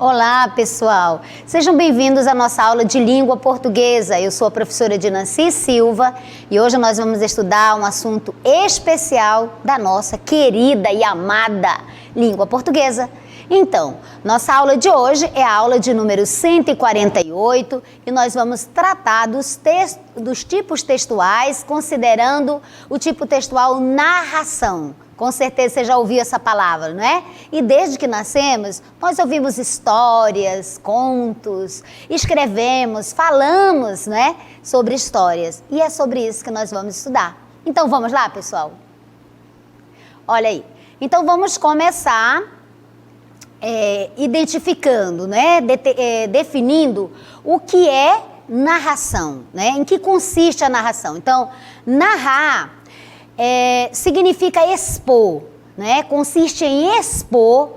Olá, pessoal! Sejam bem-vindos à nossa aula de língua portuguesa. Eu sou a professora Dinanci Silva e hoje nós vamos estudar um assunto especial da nossa querida e amada língua portuguesa. Então, nossa aula de hoje é a aula de número 148 e nós vamos tratar dos tipos textuais, considerando o tipo textual narração. Com certeza você já ouviu essa palavra, não é? E desde que nascemos, nós ouvimos histórias, contos, escrevemos, falamos, não é? Sobre histórias. E é sobre isso que nós vamos estudar. Então vamos lá, pessoal? Olha aí. Então vamos começar identificando, né? Definindo o que é narração, né? Em que consiste a narração. Então, narrar significa expor, né? Consiste em expor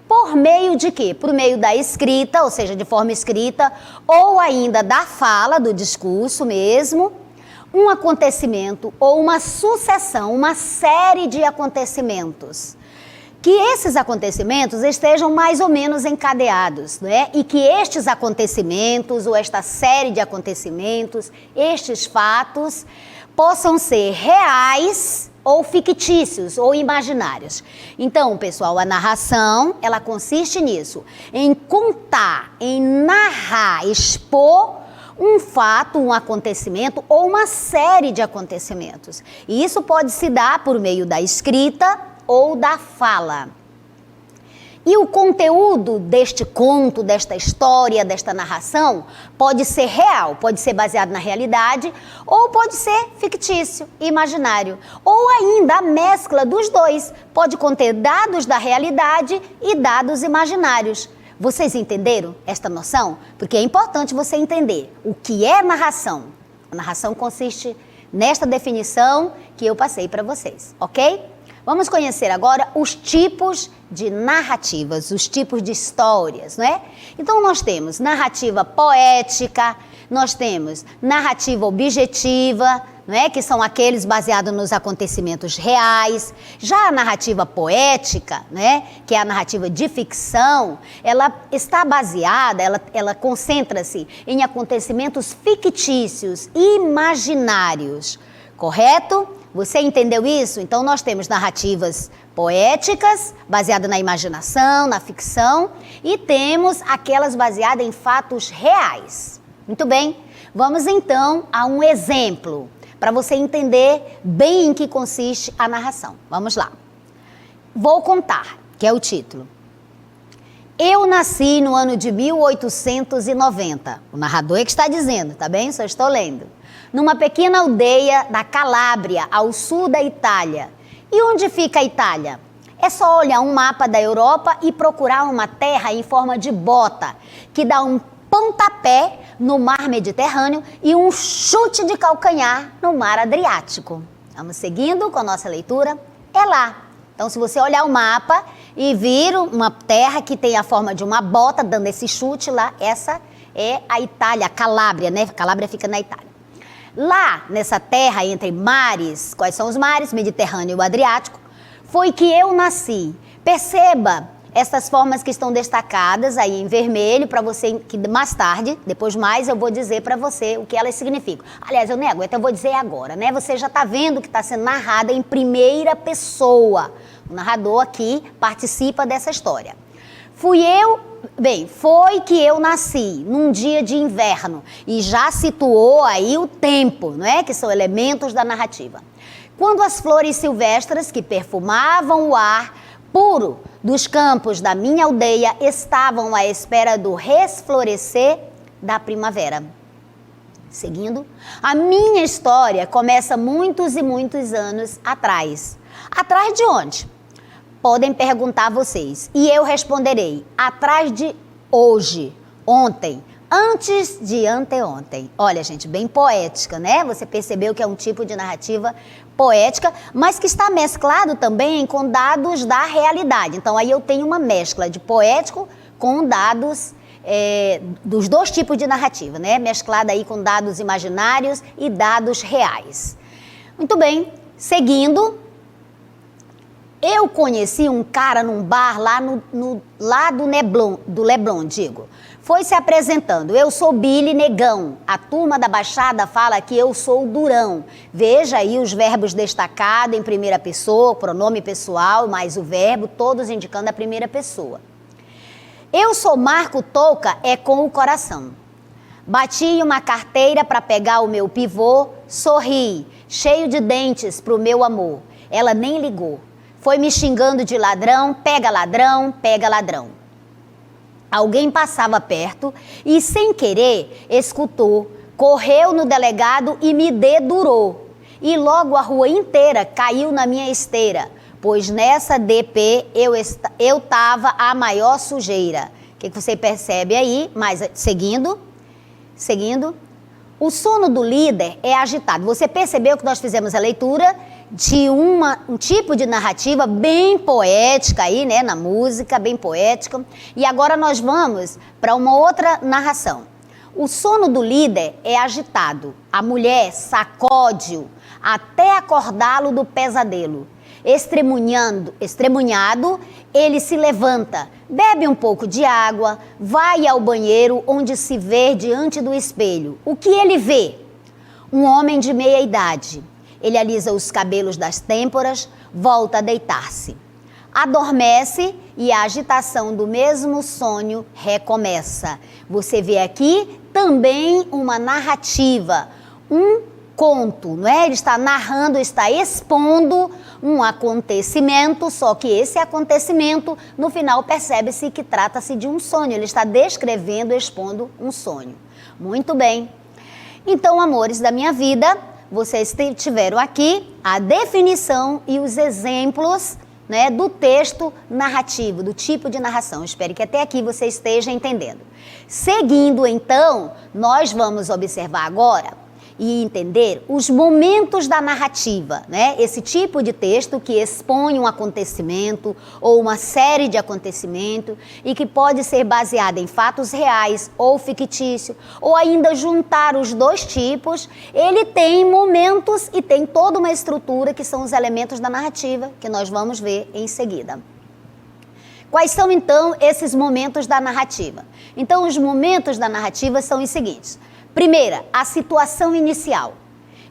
por meio de quê? Por meio da escrita, ou seja, de forma escrita, ou ainda da fala, do discurso mesmo, um acontecimento ou uma sucessão, uma série de acontecimentos. Que esses acontecimentos estejam mais ou menos encadeados, né? E que estes acontecimentos ou esta série de acontecimentos, estes fatos, possam ser reais ou fictícios ou imaginários. Então, pessoal, a narração, ela consiste nisso, em contar, em narrar, expor um fato, um acontecimento ou uma série de acontecimentos. E isso pode se dar por meio da escrita ou da fala. E o conteúdo deste conto, desta história, desta narração, pode ser real, pode ser baseado na realidade, ou pode ser fictício, imaginário. Ou ainda a mescla dos dois, pode conter dados da realidade e dados imaginários. Vocês entenderam esta noção? Porque é importante você entender o que é narração. A narração consiste nesta definição que eu passei para vocês, ok? Vamos conhecer agora os tipos de narrativas, os tipos de histórias, não é? Então nós temos narrativa poética, nós temos narrativa objetiva, não é? Que são aqueles baseados nos acontecimentos reais. Já a narrativa poética, né? Que é a narrativa de ficção, ela está baseada, ela concentra-se em acontecimentos fictícios, imaginários, correto? Você entendeu isso? Então nós temos narrativas poéticas, baseadas na imaginação, na ficção, e temos aquelas baseadas em fatos reais. Muito bem, vamos então a um exemplo, para você entender bem em que consiste a narração. Vamos lá. Vou contar, que é o título. Eu nasci no ano de 1890. O narrador é que está dizendo, tá bem? Só estou lendo. Numa pequena aldeia da Calábria, ao sul da Itália. E onde fica a Itália? É só olhar um mapa da Europa e procurar uma terra em forma de bota, que dá um pontapé no mar Mediterrâneo e um chute de calcanhar no mar Adriático. Vamos seguindo com a nossa leitura? É lá. Então, se você olhar o mapa e vir uma terra que tem a forma de uma bota, dando esse chute lá, essa é a Itália, a Calábria, né? Calábria fica na Itália. Lá, nessa terra entre mares, quais são os mares? Mediterrâneo e o Adriático, foi que eu nasci. Perceba essas formas que estão destacadas aí em vermelho, para você, que mais tarde, depois mais, eu vou dizer para você o que elas significam. Aliás, eu nem aguento, eu vou dizer agora, né? Você já está vendo que está sendo narrada em primeira pessoa. O narrador aqui participa dessa história. Foi que eu nasci num dia de inverno e já situou aí o tempo, não é? Que são elementos da narrativa. Quando as flores silvestres que perfumavam o ar puro dos campos da minha aldeia estavam à espera do resflorescer da primavera. Seguindo, a minha história começa muitos e muitos anos atrás. Atrás de onde? Podem perguntar vocês e eu responderei, atrás de hoje, ontem, antes de anteontem. Olha, gente, bem poética, né? Você percebeu que é um tipo de narrativa poética, mas que está mesclado também com dados da realidade. Então aí eu tenho uma mescla de poético com dados dos dois tipos de narrativa, né? Mesclada aí com dados imaginários e dados reais. Muito bem, seguindo. Eu conheci um cara num bar lá do Leblon, digo. Foi se apresentando. Eu sou Billy Negão. A turma da Baixada fala que eu sou o Durão. Veja aí os verbos destacados em primeira pessoa, pronome pessoal, mais o verbo, todos indicando a primeira pessoa. Eu sou Marco Touca, é com o coração. Bati em uma carteira para pegar o meu pivô, sorri, cheio de dentes pro meu amor. Ela nem ligou. Foi me xingando de ladrão, pega ladrão, pega ladrão. Alguém passava perto e, sem querer, escutou, correu no delegado e me dedurou. E logo a rua inteira caiu na minha esteira, pois nessa DP eu tava a maior sujeira. O que você percebe aí? Mas seguindo. O sono do líder é agitado. Você percebeu que nós fizemos a leitura de um tipo de narrativa bem poética aí, né, na música, bem poética. E agora nós vamos para uma outra narração. O sono do líder é agitado. A mulher sacode-o até acordá-lo do pesadelo. Estremunhado, ele se levanta, bebe um pouco de água, vai ao banheiro onde se vê diante do espelho. O que ele vê? Um homem de meia idade. Ele alisa os cabelos das têmporas, volta a deitar-se. Adormece e a agitação do mesmo sonho recomeça. Você vê aqui também uma narrativa, um conto, não é? Ele está narrando, está expondo um acontecimento, só que esse acontecimento, no final, percebe-se que trata-se de um sonho. Ele está descrevendo, expondo um sonho. Muito bem. Então, amores da minha vida, vocês tiveram aqui a definição e os exemplos, né, do texto narrativo, do tipo de narração. Espero que até aqui você esteja entendendo. Seguindo, então, nós vamos observar agora e entender os momentos da narrativa, né? Esse tipo de texto que expõe um acontecimento ou uma série de acontecimentos e que pode ser baseado em fatos reais ou fictício, ou ainda juntar os dois tipos, ele tem momentos e tem toda uma estrutura que são os elementos da narrativa que nós vamos ver em seguida. Quais são, então, esses momentos da narrativa? Então, os momentos da narrativa são os seguintes. Primeira, a situação inicial.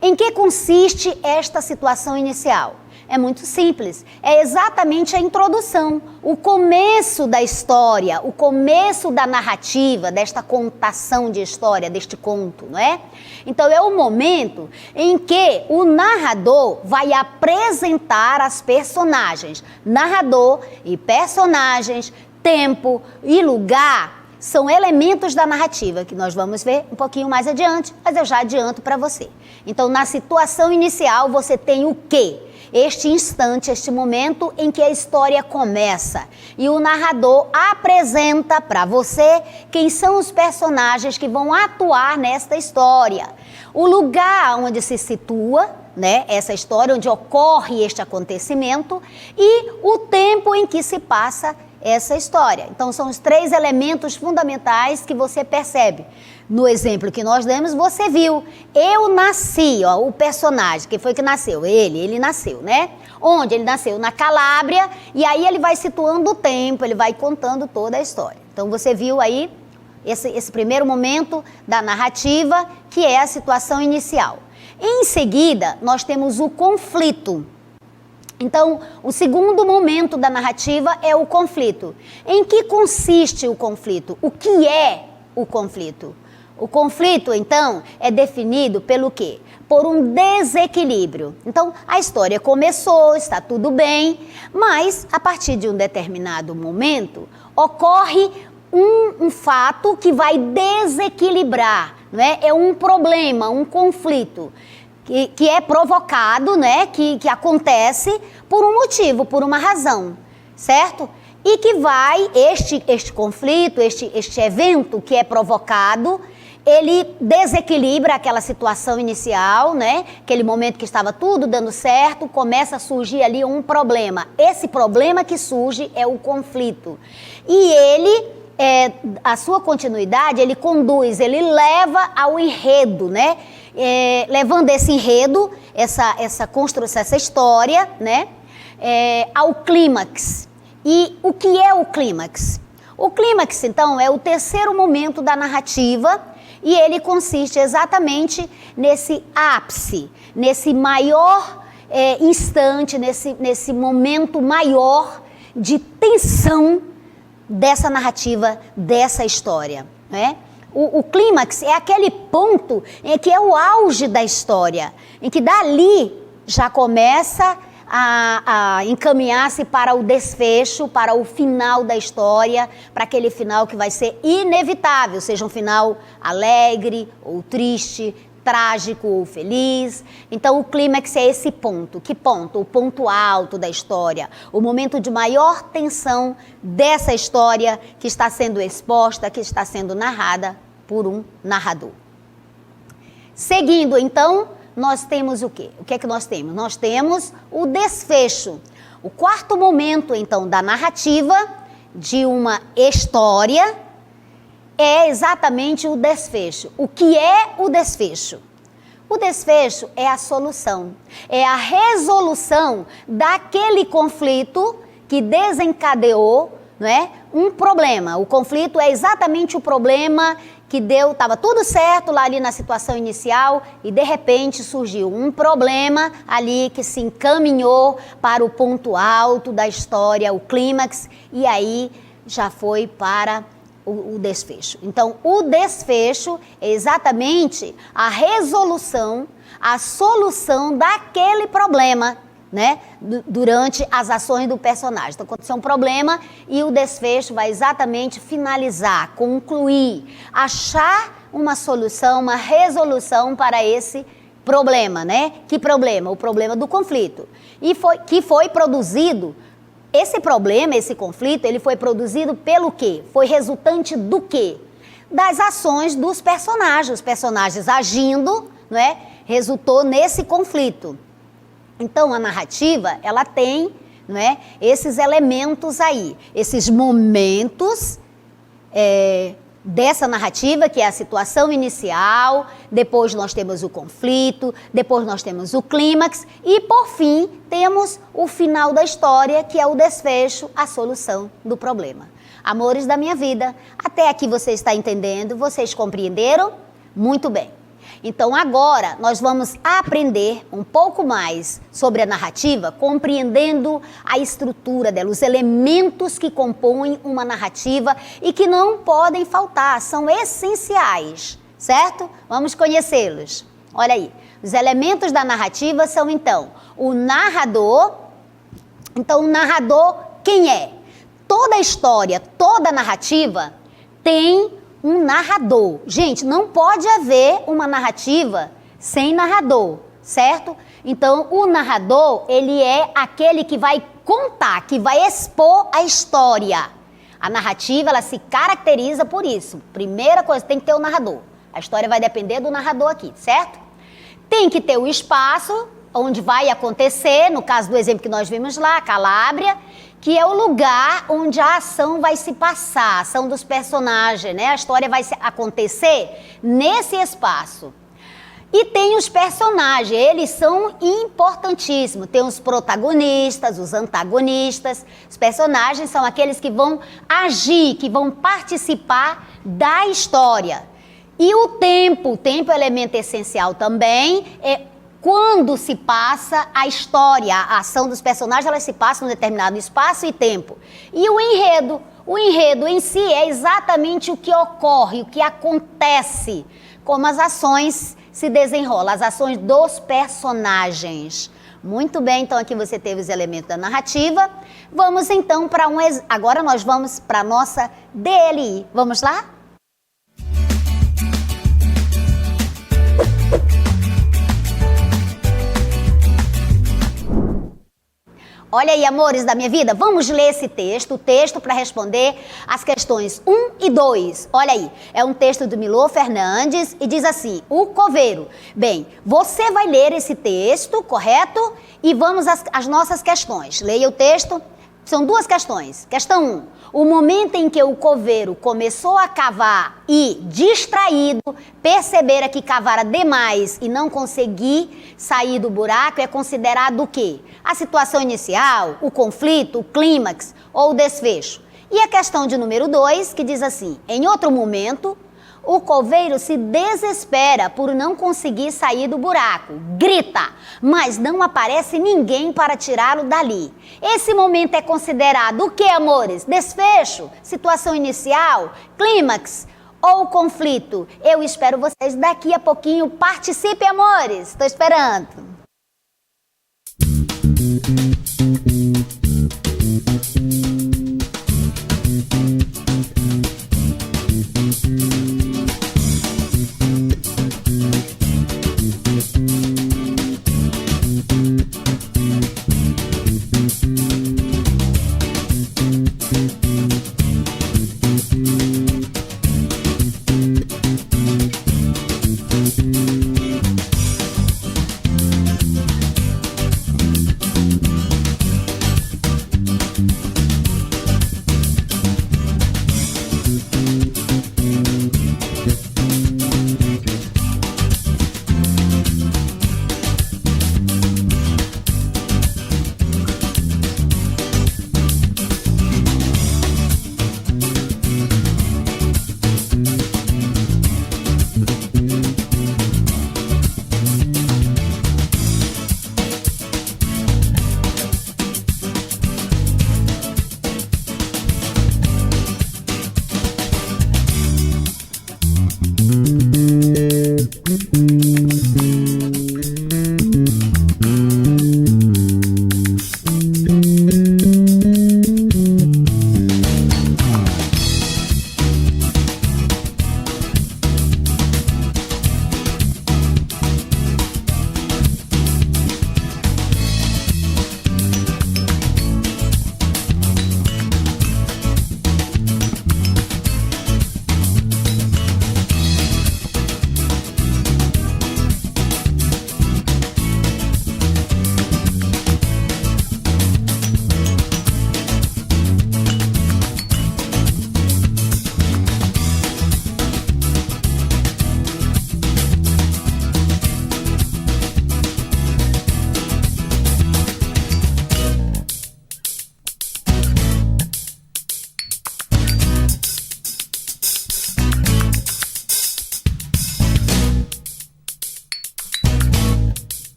Em que consiste esta situação inicial? É muito simples, é exatamente a introdução, o começo da história, o começo da narrativa, desta contação de história, deste conto, não é? Então é o momento em que o narrador vai apresentar as personagens. Narrador e personagens, tempo e lugar são elementos da narrativa que nós vamos ver um pouquinho mais adiante, mas eu já adianto para você. Então, na situação inicial, você tem o quê? Este instante, este momento em que a história começa. E o narrador apresenta para você quem são os personagens que vão atuar nesta história. O lugar onde se situa, né, essa história, onde ocorre este acontecimento e o tempo em que se passa essa história. Então, são os três elementos fundamentais que você percebe. No exemplo que nós demos, você viu. Eu nasci, ó, o personagem, que foi que nasceu? Ele nasceu, né? Onde ele nasceu? Na Calábria, e aí ele vai situando o tempo, ele vai contando toda a história. Então, você viu aí esse primeiro momento da narrativa, que é a situação inicial. Em seguida, nós temos o conflito. Então, o segundo momento da narrativa é o conflito. Em que consiste o conflito? O que é o conflito? O conflito, então, é definido pelo quê? Por um desequilíbrio. Então, a história começou, está tudo bem, mas, a partir de um determinado momento, ocorre um fato que vai desequilibrar, não é? É um problema, um conflito. Que é provocado, né, que acontece por um motivo, por uma razão, certo? E que vai, este conflito, este evento que é provocado, ele desequilibra aquela situação inicial, né? Aquele momento que estava tudo dando certo, começa a surgir ali um problema. Esse problema que surge é o conflito. E ele, a sua continuidade, ele conduz, ele leva ao enredo, né? Levando esse enredo, essa construção, essa história, né? ao clímax. E o que é o clímax? O clímax, então, é o terceiro momento da narrativa e ele consiste exatamente nesse ápice, nesse maior instante, nesse momento maior de tensão dessa narrativa, dessa história, né? O clímax é aquele ponto em que é o auge da história, em que dali já começa a encaminhar-se para o desfecho, para o final da história, para aquele final que vai ser inevitável, seja um final alegre ou triste, trágico ou feliz. Então o clímax é esse ponto. Que ponto? O ponto alto da história, o momento de maior tensão dessa história que está sendo exposta, que está sendo narrada por um narrador. Seguindo então, nós temos o quê? O que é que nós temos? Nós temos o desfecho. O quarto momento, então, da narrativa de uma história é exatamente o desfecho. O que é o desfecho? O desfecho é a solução, é a resolução daquele conflito que desencadeou, não é, um problema. O conflito é exatamente o problema que estava tudo certo lá ali na situação inicial e de repente surgiu um problema ali que se encaminhou para o ponto alto da história, o clímax, e aí já foi para o desfecho. Então, o desfecho é exatamente a resolução, a solução daquele problema, né, durante as ações do personagem. Então, aconteceu um problema e o desfecho vai exatamente finalizar, concluir, achar uma solução, uma resolução para esse problema, né? Que problema? O problema do conflito. Que foi produzido, esse problema, esse conflito, ele foi produzido pelo quê? Foi resultante do quê? Das ações dos personagens. Os personagens agindo, não é? Resultou nesse conflito. Então, a narrativa, ela tem, não é, esses elementos aí, esses momentos dessa narrativa, que é a situação inicial, depois nós temos o conflito, depois nós temos o clímax e, por fim, temos o final da história, que é o desfecho, a solução do problema. Amores da minha vida, até aqui você está entendendo? Vocês compreenderam? Muito bem. Então agora nós vamos aprender um pouco mais sobre a narrativa, compreendendo a estrutura dela, os elementos que compõem uma narrativa e que não podem faltar, são essenciais, certo? Vamos conhecê-los. Olha aí, os elementos da narrativa são então o narrador. Então o narrador quem é? Toda história, toda narrativa tem um narrador. Gente, não pode haver uma narrativa sem narrador, certo? Então, o narrador, ele é aquele que vai contar, que vai expor a história. A narrativa, ela se caracteriza por isso. Primeira coisa, tem que ter o narrador. A história vai depender do narrador aqui, certo? Tem que ter o espaço onde vai acontecer, no caso do exemplo que nós vimos lá, Calábria, que é o lugar onde a ação vai se passar, a ação dos personagens, né? A história vai acontecer nesse espaço. E tem os personagens, eles são importantíssimos. Tem os protagonistas, os antagonistas. Os personagens são aqueles que vão agir, que vão participar da história. E o tempo é um elemento essencial também, quando se passa a história, a ação dos personagens, elas se passam em um determinado espaço e tempo. E o enredo em si é exatamente o que ocorre, o que acontece, como as ações se desenrolam, as ações dos personagens. Muito bem, então aqui você teve os elementos da narrativa. Vamos então para agora nós vamos para a nossa DLI. Vamos lá? Olha aí, amores da minha vida, vamos ler esse texto, o texto para responder as questões 1 e 2. Olha aí, é um texto do Milor Fernandes e diz assim, o coveiro. Bem, você vai ler esse texto, correto? E vamos às nossas questões. Leia o texto, São duas questões. Questão 1, o momento em que o coveiro começou a cavar e, distraído, percebera que cavara demais e não conseguir sair do buraco, é considerado o quê? A situação inicial, o conflito, o clímax ou o desfecho. E a questão de número 2, que diz assim, em outro momento, o coveiro se desespera por não conseguir sair do buraco, grita, mas não aparece ninguém para tirá-lo dali. Esse momento é considerado o que, amores? Desfecho? Situação inicial? Clímax? Ou conflito? Eu espero vocês daqui a pouquinho. Participe, amores! Estou esperando.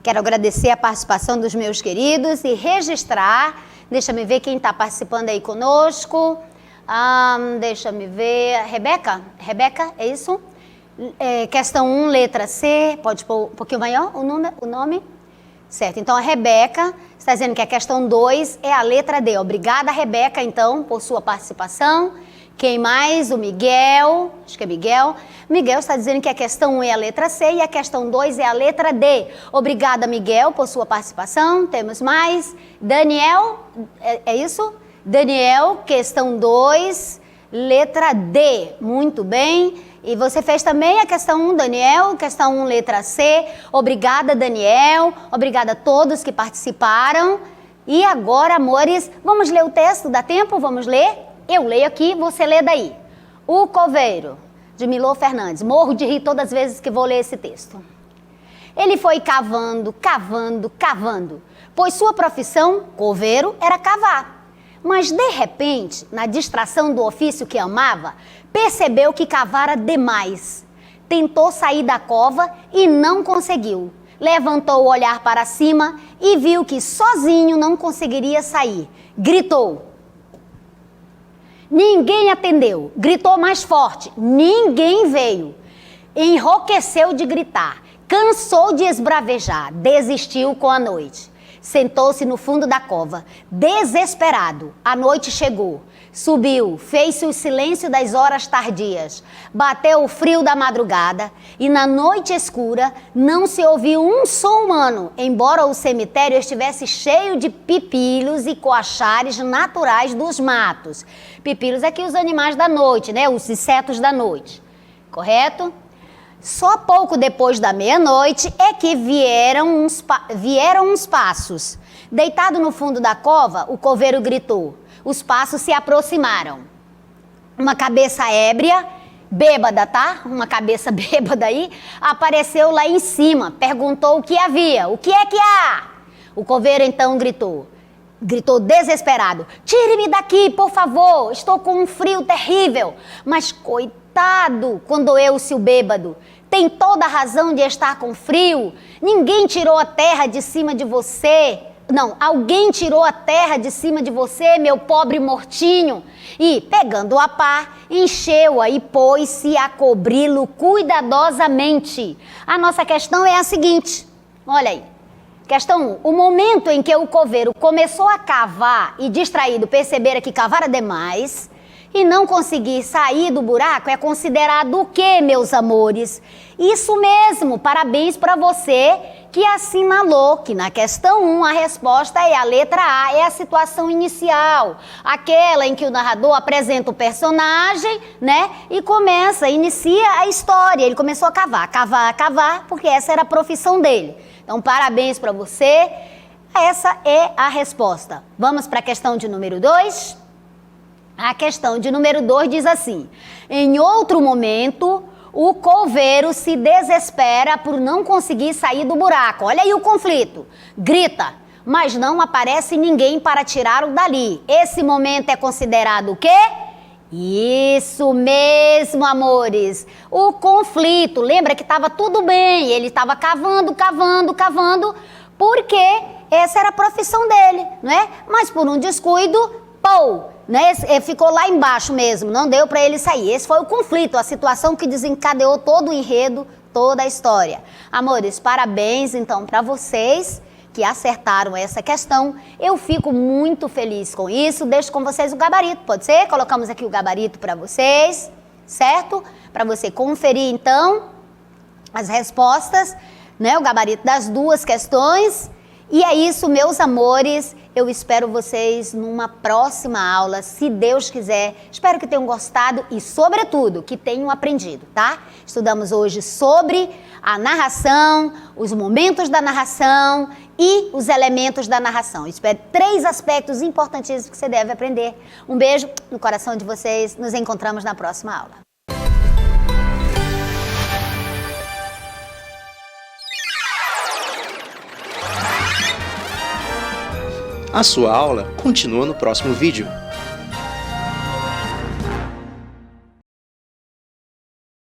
Quero agradecer a participação dos meus queridos e registrar. Deixa-me ver quem está participando aí conosco. Deixa-me ver. Rebeca? Rebeca, é isso? Questão 1, letra C. Pode pôr um pouquinho maior o nome? Certo. Então, a Rebeca está dizendo que a questão 2 é a letra D. Obrigada, Rebeca, então, por sua participação. Quem mais? O Miguel. Acho que é Miguel. Miguel está dizendo que a questão 1 é a letra C e a questão 2 é a letra D. Obrigada, Miguel, por sua participação. Temos mais. Daniel, é isso? Daniel, questão 2, letra D. Muito bem. E você fez também a questão 1, Daniel, questão 1, letra C. Obrigada, Daniel. Obrigada a todos que participaram. E agora, amores, vamos ler o texto? Dá tempo? Vamos ler? Eu leio aqui, você lê daí. O Coveiro, de Milor Fernandes. Morro de rir todas as vezes que vou ler esse texto. Ele foi cavando, cavando, cavando, pois sua profissão, coveiro, era cavar. Mas, de repente, na distração do ofício que amava, percebeu que cavara demais. Tentou sair da cova e não conseguiu. Levantou o olhar para cima e viu que sozinho não conseguiria sair. Gritou. Ninguém atendeu. Gritou mais forte. Ninguém veio. Enrouqueceu de gritar. Cansou de esbravejar. Desistiu com a noite. Sentou-se no fundo da cova, desesperado. A noite chegou. Subiu, fez-se o silêncio das horas tardias. Bateu o frio da madrugada e na noite escura não se ouviu um som humano, embora o cemitério estivesse cheio de pipilos e coachares naturais dos matos. Pipilos é que os animais da noite, né? Os insetos da noite. Correto? Só pouco depois da meia-noite é que vieram uns passos. Deitado no fundo da cova, o coveiro gritou. Os passos se aproximaram. Uma cabeça ébria, bêbada, tá? Uma cabeça bêbada aí, apareceu lá em cima. Perguntou o que havia. O que é que há? O coveiro então gritou. Gritou desesperado. Tire-me daqui, por favor. Estou com um frio terrível. Mas coitado, condoeu-se o bêbado. Tem toda a razão de estar com frio. Ninguém tirou a terra de cima de você. Não, alguém tirou a terra de cima de você, meu pobre mortinho. E, pegando a pá, encheu-a e pôs-se a cobri-lo cuidadosamente. A nossa questão é a seguinte. Olha aí. Questão 1. O momento em que o coveiro começou a cavar e distraído percebera que cavara demais e não conseguir sair do buraco é considerado o quê, meus amores? Isso mesmo, parabéns para você que assinalou que na questão 1 a resposta é a letra A, é a situação inicial, aquela em que o narrador apresenta o personagem, né, e inicia a história. Ele começou a cavar, cavar, cavar, porque essa era a profissão dele. Então, parabéns para você. Essa é a resposta. Vamos para a questão de número 2? A questão de número 2 diz assim: em outro momento, o coveiro se desespera por não conseguir sair do buraco. Olha aí o conflito. Grita, mas não aparece ninguém para tirá-lo dali. Esse momento é considerado o quê? Isso mesmo, amores. O conflito. Lembra que estava tudo bem. Ele estava cavando, cavando, cavando, porque essa era a profissão dele, não é? Mas por um descuido, né? Ficou lá embaixo mesmo, não deu para ele sair. Esse foi o conflito, a situação que desencadeou todo o enredo, toda a história. Amores, parabéns então para vocês que acertaram essa questão. Eu fico muito feliz com isso. Deixo com vocês o gabarito, pode ser? Colocamos aqui o gabarito para vocês, certo? Para você conferir então as respostas, né? O gabarito das duas questões. E é isso, meus amores. Eu espero vocês numa próxima aula, se Deus quiser. Espero que tenham gostado e, sobretudo, que tenham aprendido, tá? Estudamos hoje sobre a narração, os momentos da narração e os elementos da narração. Espero 3 aspectos importantíssimos que você deve aprender. Um beijo no coração de vocês. Nos encontramos na próxima aula. A sua aula continua no próximo vídeo.